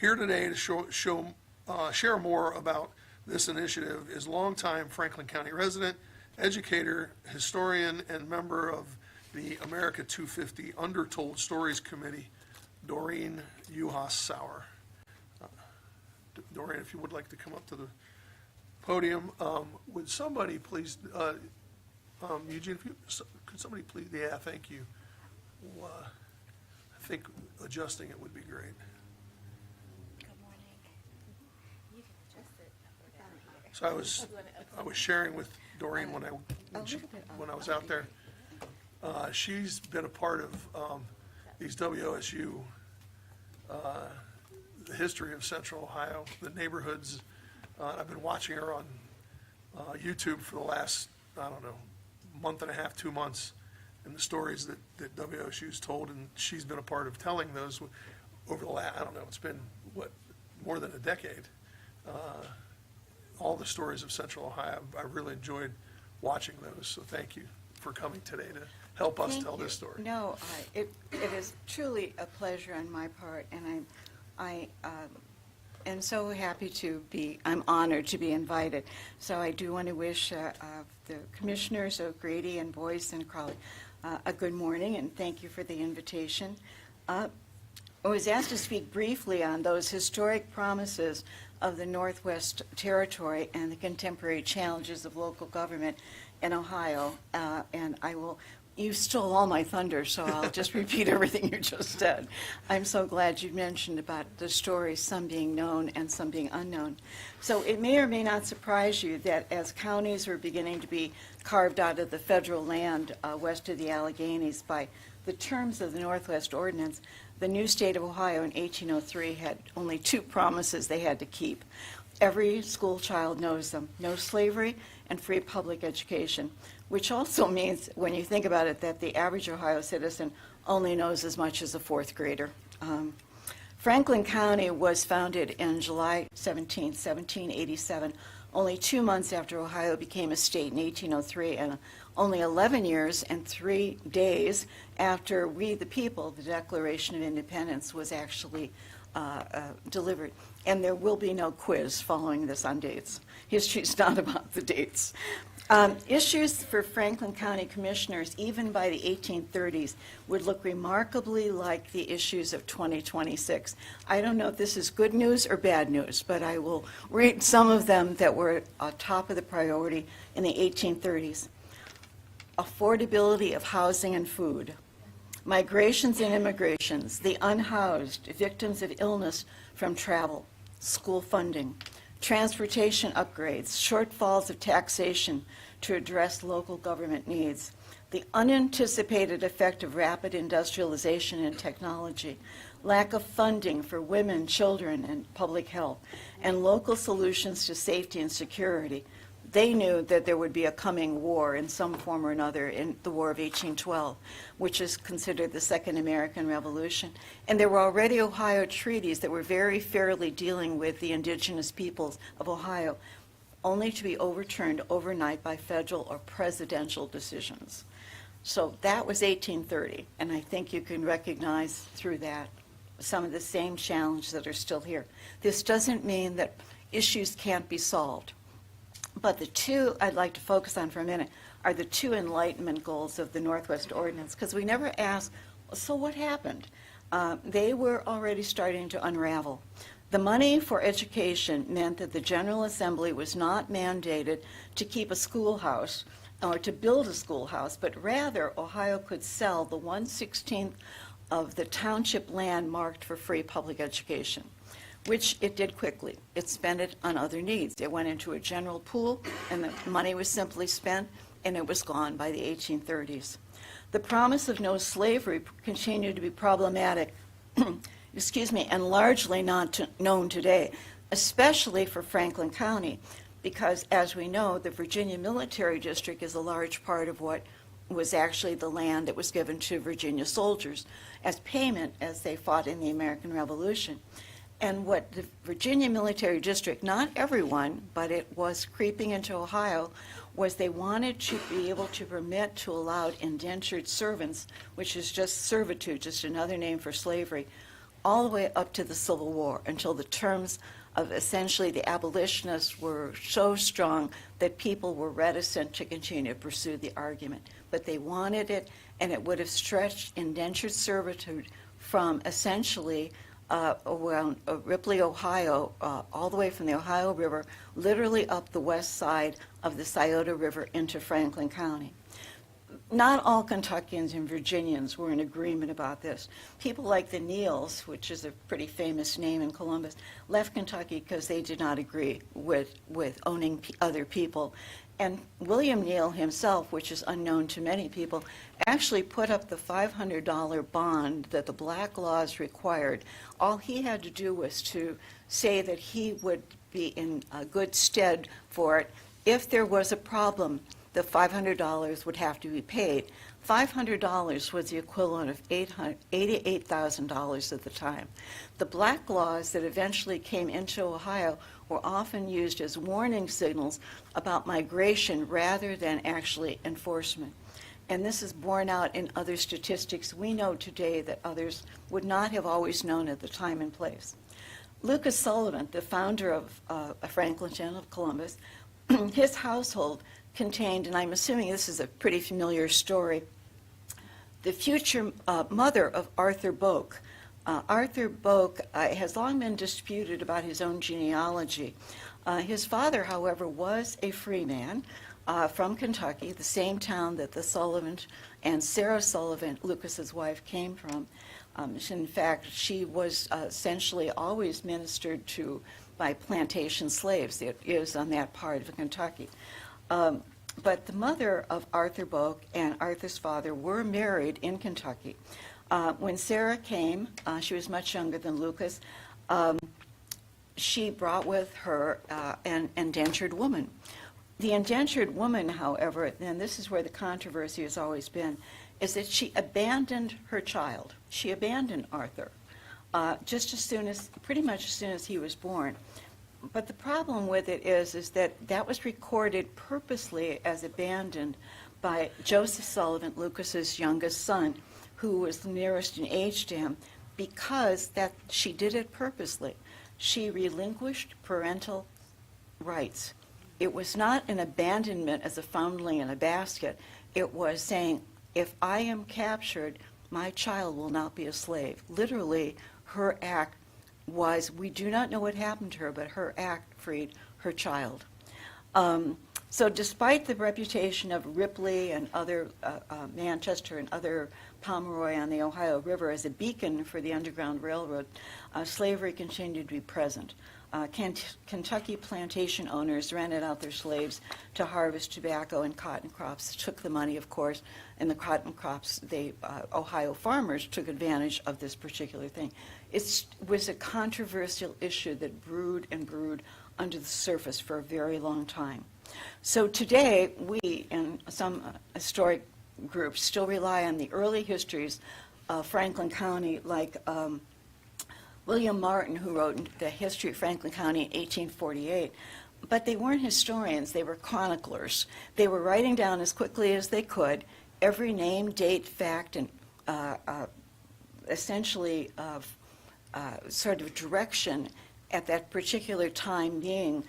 Here today to share more about this initiative is longtime Franklin County resident, educator, historian, and member of the America 250 Undertold Stories Committee, Doreen Uhas Sauer. Doreen, if you would like to come up to the podium, would somebody please, Eugene, could somebody please, yeah, thank you. I think adjusting it would be great. Good morning. You can adjust it down here. So I was sharing with Doreen when I was out there. She's been a part of these WOSU, the history of Central Ohio, the neighborhoods. I've been watching her on YouTube for the last, I don't know, month and a half, 2 months, and the stories that WOSU's told, and she's been a part of telling those over the last, I don't know, it's been, more than a decade. All the stories of Central Ohio, I really enjoyed watching those, so thank you for coming today to help us tell this story. No, it is truly a pleasure on my part, and I am so happy I'm honored to be invited. So I do want to wish the commissioners O'Grady and Boyce and Crowley a good morning, and thank you for the invitation. I was asked to speak briefly on those historic promises of the Northwest Territory and the contemporary challenges of local government in Ohio, and you stole all my thunder, so I'll just repeat everything you just said. I'm so glad you mentioned about the stories, some being known and some being unknown. So it may or may not surprise you that as counties were beginning to be carved out of the federal land west of the Alleghenies by the terms of the Northwest Ordinance, the new state of Ohio in 1803 had only 2 promises they had to keep. Every school child knows them: no slavery and free public education, which also means, when you think about it, that the average Ohio citizen only knows as much as a 4th grader. Franklin County was founded in July 17, 1787, only 2 months after Ohio became a state in 1803, and only 11 years and 3 days after we, the people, the Declaration of Independence, was actually delivered. And there will be no quiz following this on dates. History's not about the dates. Issues for Franklin County commissioners, even by the 1830s, would look remarkably like the issues of 2026. I don't know if this is good news or bad news, but I will read some of them that were top of the priority in the 1830s. Affordability of housing and food, migrations and immigrations, the unhoused, victims of illness from travel, school funding, transportation upgrades, shortfalls of taxation to address local government needs, the unanticipated effect of rapid industrialization and technology, lack of funding for women, children, and public health, and local solutions to safety and security. They knew that there would be a coming war in some form or another, in the War of 1812, which is considered the Second American Revolution. And there were already Ohio treaties that were very fairly dealing with the indigenous peoples of Ohio, only to be overturned overnight by federal or presidential decisions. So that was 1830, and I think you can recognize through that some of the same challenges that are still here. This doesn't mean that issues can't be solved. But the 2 I'd like to focus on for a minute are the 2 enlightenment goals of the Northwest Ordinance, because we never asked, so what happened? They were already starting to unravel. The money for education meant that the General Assembly was not mandated to keep a schoolhouse or to build a schoolhouse, but rather Ohio could sell the 1/16 of the township land marked for free public education, which it did quickly. It spent it on other needs. It went into a general pool, and the money was simply spent, and it was gone by the 1830s. The promise of no slavery continued to be problematic, and largely not known today, especially for Franklin County, because, as we know, the Virginia Military District is a large part of what was actually the land that was given to Virginia soldiers as payment as they fought in the American Revolution. And what the Virginia Military District, not everyone, but it was creeping into Ohio, was they wanted to be able to permit to allow indentured servants, which is just servitude, just another name for slavery, all the way up to the Civil War, until the terms of essentially the abolitionists were so strong that people were reticent to continue to pursue the argument. But they wanted it, and it would have stretched indentured servitude from essentially around Ripley, Ohio, all the way from the Ohio River, literally up the west side of the Scioto River into Franklin County. Not all Kentuckians and Virginians were in agreement about this. People like the Neals, which is a pretty famous name in Columbus, left Kentucky because they did not agree with owning other people. And William Neal himself, which is unknown to many people, actually put up the $500 bond that the black laws required. All he had to do was to say that he would be in good stead for it. If there was a problem, the $500 would have to be paid. $500 was the equivalent of $88,000 at the time. The black laws that eventually came into Ohio were often used as warning signals about migration rather than actually enforcement. And this is borne out in other statistics we know today that others would not have always known at the time and place. Lucas Sullivan, the founder of Franklinton of Columbus, his household contained, and I'm assuming this is a pretty familiar story, the future mother of Arthur Boak. Arthur Boak has long been disputed about his own genealogy. His father, however, was a free man from Kentucky, the same town that the Sullivan and Sarah Sullivan, Lucas's wife, came from. In fact, she was essentially always ministered to by plantation slaves. It is on that part of Kentucky. But the mother of Arthur Boak and Arthur's father were married in Kentucky. When Sarah came, she was much younger than Lucas. She brought with her an indentured woman. The indentured woman, however, and this is where the controversy has always been, is that she abandoned her child. She abandoned Arthur pretty much as soon as he was born. But the problem with it is that was recorded purposely as abandoned by Joseph Sullivan, Lucas's youngest son, who was the nearest in age to him, because that she did it purposely. She relinquished parental rights. It was not an abandonment as a foundling in a basket. It was saying, if I am captured, my child will not be a slave. Literally, her act was, we do not know what happened to her, but her act freed her child. So despite the reputation of Ripley and other Manchester and other Pomeroy on the Ohio River as a beacon for the Underground Railroad, slavery continued to be present. Kentucky plantation owners rented out their slaves to harvest tobacco and cotton crops, took the money, of course, and the cotton crops, Ohio farmers took advantage of this particular thing. It was a controversial issue that brewed and brewed under the surface for a very long time. So today, we and some historic groups still rely on the early histories of Franklin County, like William Martin, who wrote the history of Franklin County in 1848. But they weren't historians, they were chroniclers. They were writing down as quickly as they could every name, date, fact, and essentially sort of direction at that particular time being,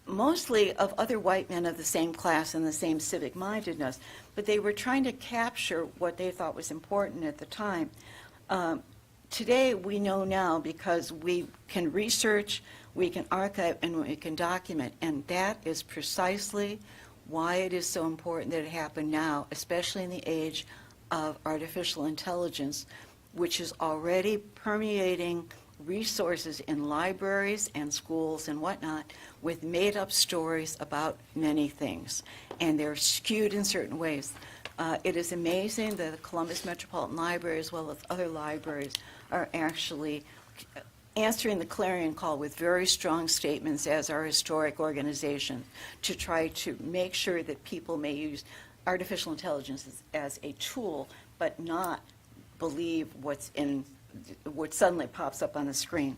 mostly of other white men of the same class and the same civic mindedness, but they were trying to capture what they thought was important at the time. Today, we know now because we can research, we can archive, and we can document, and that is precisely why it is so important that it happen now, especially in the age of artificial intelligence, which is already permeating resources in libraries and schools and whatnot with made-up stories about many things, and they're skewed in certain ways. It is amazing that the Columbus Metropolitan Library, as well as other libraries, are actually answering the clarion call with very strong statements as our historic organization to try to make sure that people may use artificial intelligence as a tool, but not believe what suddenly pops up on the screen.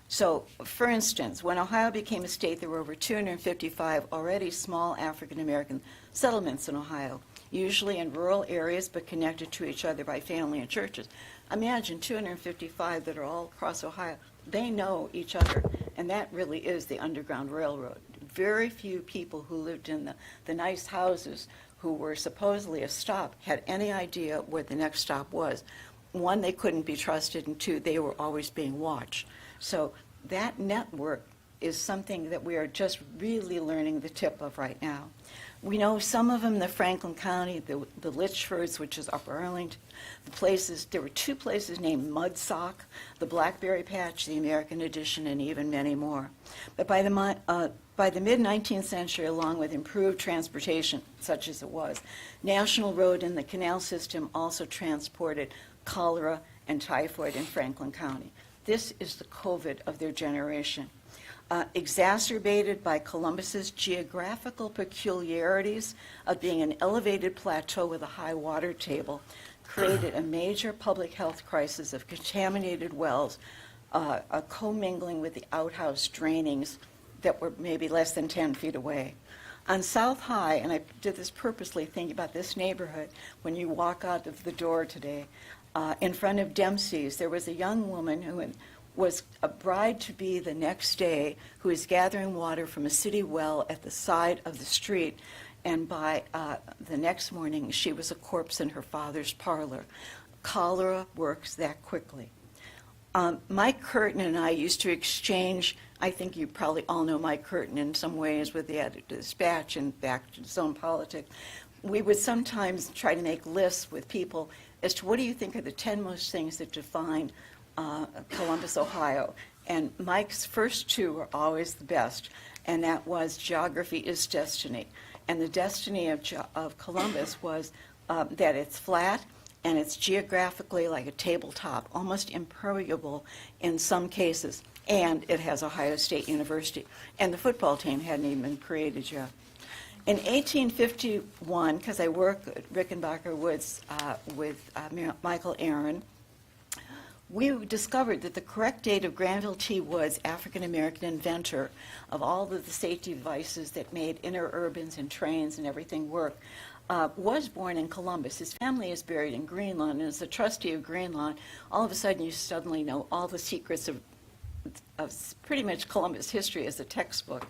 So, for instance, when Ohio became a state, there were over 255 already small African-American settlements in Ohio, usually in rural areas but connected to each other by family and churches. Imagine 255 that are all across Ohio. They know each other, and that really is the Underground Railroad. Very few people who lived in the nice houses who were supposedly a stop had any idea where the next stop was. One, they couldn't be trusted, and two, they were always being watched. So that network is something that we are just really learning the tip of right now. We know some of them in the Franklin County, the Litchfords, which is Upper Arlington, the places, there were 2 places named Mudsock, the Blackberry Patch, the American Edition, and even many more. But by the mid-19th century, along with improved transportation, such as it was, National Road and the canal system also transported cholera and typhoid in Franklin County. This is the COVID of their generation. Exacerbated by Columbus's geographical peculiarities of being an elevated plateau with a high water table, created a major public health crisis of contaminated wells, commingling with the outhouse drainings that were maybe less than 10 feet away. On South High, and I did this purposely thinking about this neighborhood, when you walk out of the door today, in front of Dempsey's, there was a young woman who was a bride-to-be the next day who was gathering water from a city well at the side of the street, and by the next morning, she was a corpse in her father's parlor. Cholera works that quickly. Mike Curtin and I used to exchange, I think you probably all know Mike Curtin in some ways with the Dispatch and back to his own politics. We would sometimes try to make lists with people as to what do you think are the 10 most things that define Columbus, Ohio. And Mike's first 2 were always the best, and that was geography is destiny. And the destiny of Columbus was that it's flat and it's geographically like a tabletop, almost impermeable in some cases, and it has Ohio State University. And the football team hadn't even been created yet. In 1851, because I work at Rickenbacker Woods with Michael Aaron, we discovered that the correct date of Granville T. Woods, African-American inventor of all of the safety devices that made interurbans and trains and everything work, was born in Columbus. His family is buried in Greenlawn, and as the trustee of Greenlawn, all of a sudden you suddenly know all the secrets of pretty much Columbus history as a textbook.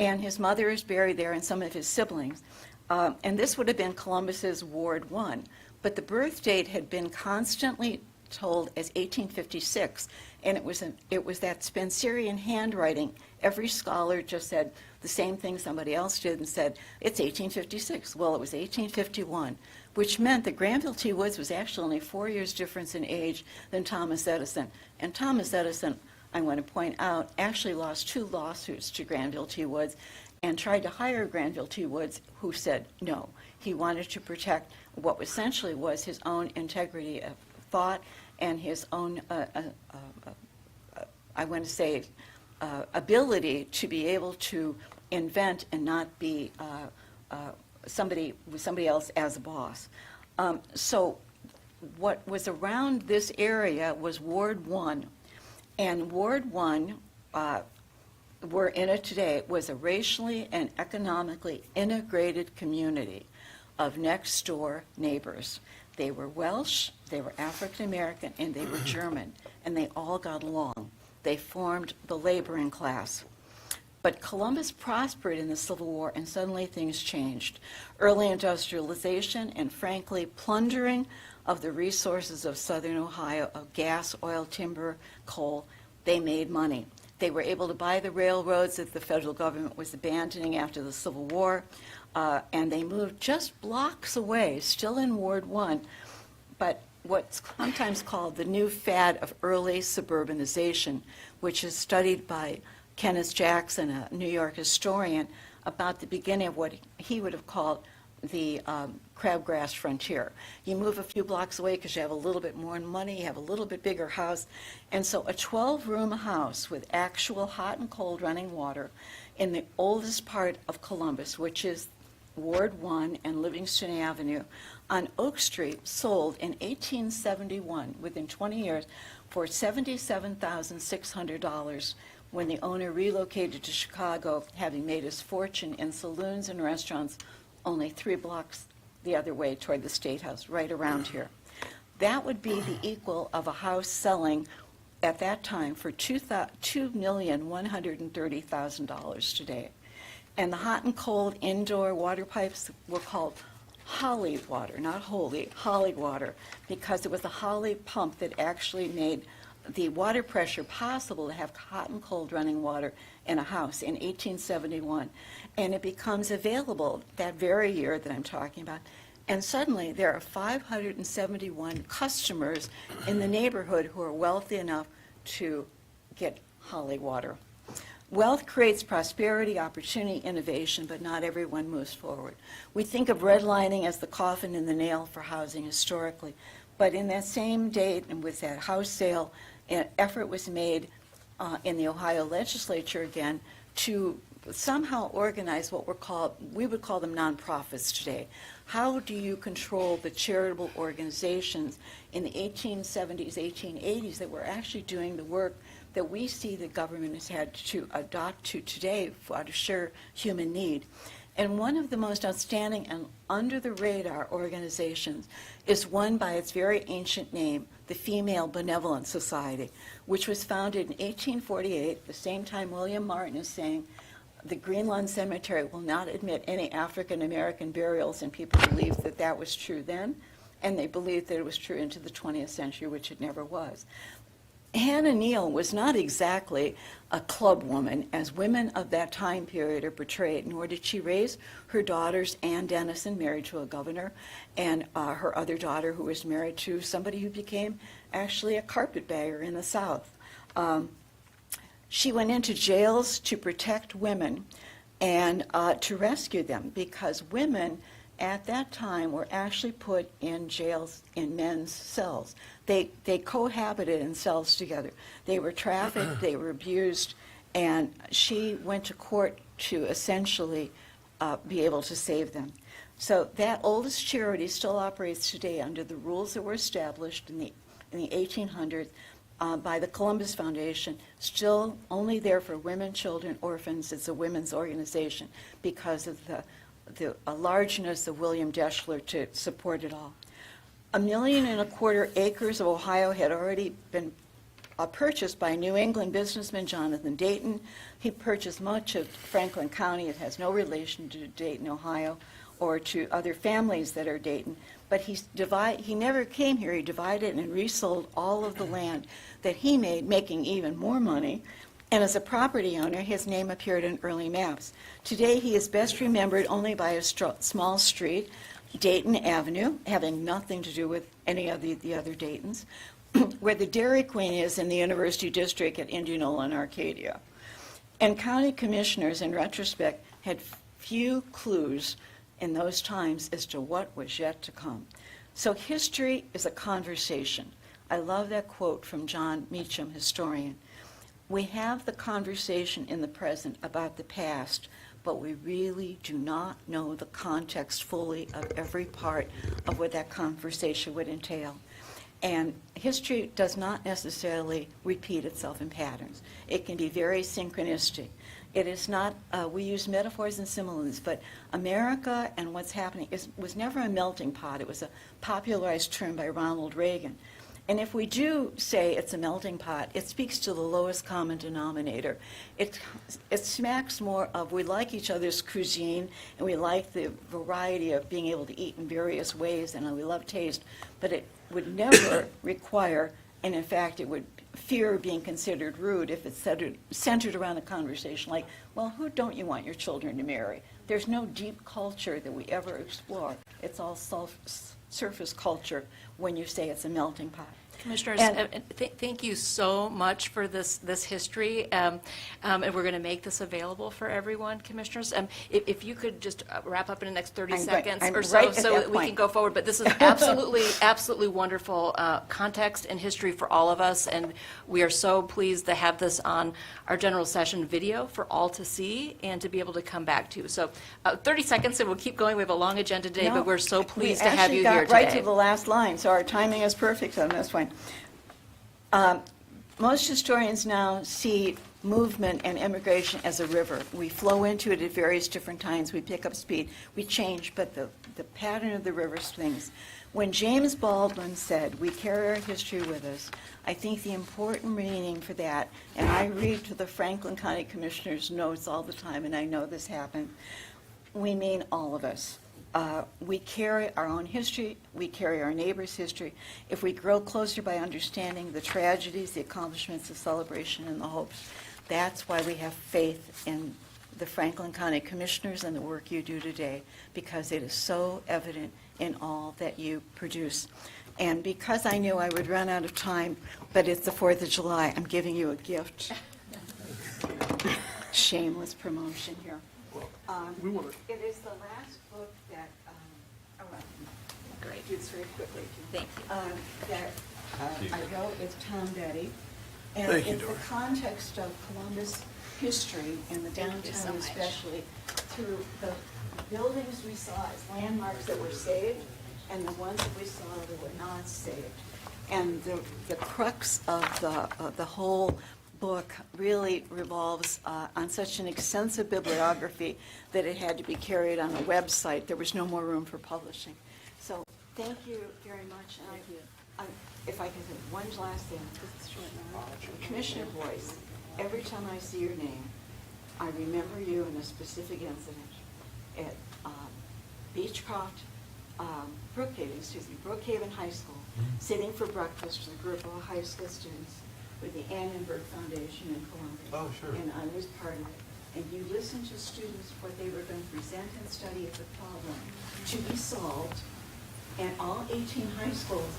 And his mother is buried there and some of his siblings. And this would have been Columbus's Ward 1. But the birth date had been constantly told as 1856, and it was that Spencerian handwriting. Every scholar just said the same thing somebody else did and said, it's 1856. Well, it was 1851, which meant that Granville T. Woods was actually only 4 years difference in age than Thomas Edison. And Thomas Edison, I want to point out, actually lost 2 lawsuits to Granville T. Woods and tried to hire Granville T. Woods, who said no. He wanted to protect what essentially was his own integrity of thought and his own, I want to say, ability to be able to invent and not be somebody with somebody else as a boss. So what was around this area was Ward 1. And Ward 1, we're in it today, was a racially and economically integrated community of next-door neighbors. They were Welsh, they were African American, and they were German, and they all got along. They formed the laboring class. But Columbus prospered in the Civil War, and suddenly things changed. Early industrialization and, frankly, plundering of the resources of southern Ohio, of gas, oil, timber, coal, they made money. They were able to buy the railroads that the federal government was abandoning after the Civil War, and they moved just blocks away, still in Ward 1, but what's sometimes called the new fad of early suburbanization, which is studied by Kenneth Jackson, a New York historian, about the beginning of what he would have called the crabgrass frontier. You move a few blocks away because you have a little bit more money, you have a little bit bigger house, and so a 12-room house with actual hot and cold running water in the oldest part of Columbus, which is Ward 1 and Livingston Avenue, on Oak Street, sold in 1871, within 20 years, for $77,600 when the owner relocated to Chicago, having made his fortune in saloons and restaurants only 3 blocks the other way toward the State House, right around here. That would be the equal of a house selling at that time for $2,130,000 today. And the hot and cold indoor water pipes were called Holly water, not holy, Holly water, because it was the Holly pump that actually made the water pressure possible to have hot and cold running water in a house in 1871. And it becomes available that very year that I'm talking about. And suddenly there are 571 customers in the neighborhood who are wealthy enough to get Holly water. Wealth creates prosperity, opportunity, innovation, but not everyone moves forward. We think of redlining as the coffin and the nail for housing historically, but in that same date and with that house sale, an effort was made in the Ohio legislature again to somehow organize what we would call them nonprofits today. How do you control the charitable organizations in the 1870s, 1880s that were actually doing the work that we see the government has had to adopt to today out of sheer human need? And one of the most outstanding and under-the-radar organizations is one by its very ancient name, the Female Benevolent Society, which was founded in 1848, the same time William Martin is saying the Green Lawn Cemetery will not admit any African-American burials, and people believed that that was true then, and they believed that it was true into the 20th century, which it never was. Hannah Neal was not exactly a club woman, as women of that time period are portrayed, nor did she raise her daughters, Ann Dennison, married to a governor, and her other daughter, who was married to somebody who became actually a carpetbagger in the South. She went into jails to protect women and to rescue them, because women at that time were actually put in jails in men's cells. They cohabited in cells together. They were trafficked, they were abused, and she went to court to essentially be able to save them. So that oldest charity still operates today under the rules that were established in the 1800s by the Columbus Foundation, still only there for women, children, orphans. It's a women's organization because of the largeness of William Deschler to support it all. 1.25 million acres of Ohio had already been purchased by New England businessman Jonathan Dayton. He purchased much of Franklin County. It has no relation to Dayton, Ohio, or to other families that are Dayton. But he never came here. He divided and resold all of the land that he made, making even more money. And as a property owner, his name appeared in early maps. Today, he is best remembered only by a small street, Dayton Avenue, having nothing to do with any of the other Daytons, where the Dairy Queen is in the University District at Indianola and Arcadia. And county commissioners, in retrospect, had few clues in those times as to what was yet to come. So history is a conversation. I love that quote from John Meacham, historian. We have the conversation in the present about the past, but we really do not know the context fully of every part of what that conversation would entail. And history does not necessarily repeat itself in patterns. It can be very synchronistic. It is not, we use metaphors and similes, but America and what's happening was never a melting pot. It was a popularized term by Ronald Reagan. And if we do say it's a melting pot, it speaks to the lowest common denominator. It smacks more of we like each other's cuisine, and we like the variety of being able to eat in various ways, and we love taste, but it would never require, and in fact it would fear being considered rude if it's centered around a conversation like, well, who don't you want your children to marry? There's no deep culture that we ever explore. It's all surface culture when you say it's a melting pot. Commissioners, thank you so much for this history, and we're going to make this available for everyone, Commissioners. If you could just wrap up in the next 30 seconds or so, right so that we can go forward. But this is absolutely wonderful context and history for all of us, and we are so pleased to have this on our general session video for all to see and to be able to come back to. So 30 seconds, and we'll keep going. We have a long agenda today, but we're so pleased to have you here today. We actually got right to the last line, so our timing is perfect on this one. Most historians now see movement and immigration as a river. We flow into it at various different times. We pick up speed. We change, but the pattern of the river swings. When James Baldwin said, "We carry our history with us," I think the important meaning for that, and I read to the Franklin County Commissioner's notes all the time, and I know this happened, we mean all of us. We carry our own history, we carry our neighbor's history. If we grow closer by understanding the tragedies, the accomplishments, the celebration, and the hopes, that's why we have faith in the Franklin County Commissioners and the work you do today, because it is so evident in all that you produce. And because I knew I would run out of time, but it's the 4th of July, I'm giving you a gift. Shameless promotion here. We want to, It is the last book that, oh, well, Great. do this very quickly. Thank you. That I wrote with Tom Betty. And Thank you, it's the Doreen. context of Columbus history and the Thank you so downtown much. especially, through the buildings we saw as landmarks that were saved and the ones that we saw that were not saved. And the crux of the whole book really revolves on such an extensive bibliography that it had to be carried on a website. There was no more room for publishing. So thank you very much. And if I can say one last thing, Commissioner Boyce, every time I see your name, I remember you in a specific incident at Beechcroft, Brookhaven High School, sitting for breakfast with a group of high school students with the Annenberg Foundation in Columbia. Oh, sure. And I was part of it. And you listened to students what they were going to present and study as a problem to be solved. And all 18 high schools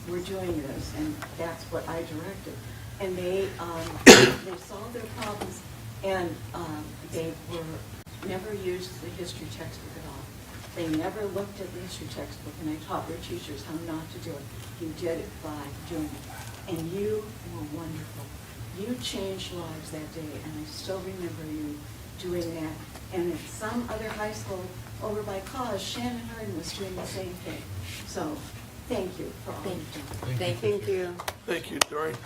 were doing this, and that's what I directed. And they solved their problems, and they were never used the history textbook at all. They never looked at the history textbook, and I taught their teachers how not to do it. You did it by doing it. And you were wonderful. You changed lives that day, and I still remember you doing that. And at some other high school over by Cause, Shannon Harden was doing the same thing. So, thank you for all you've done. Thank you. thank you, Doreen.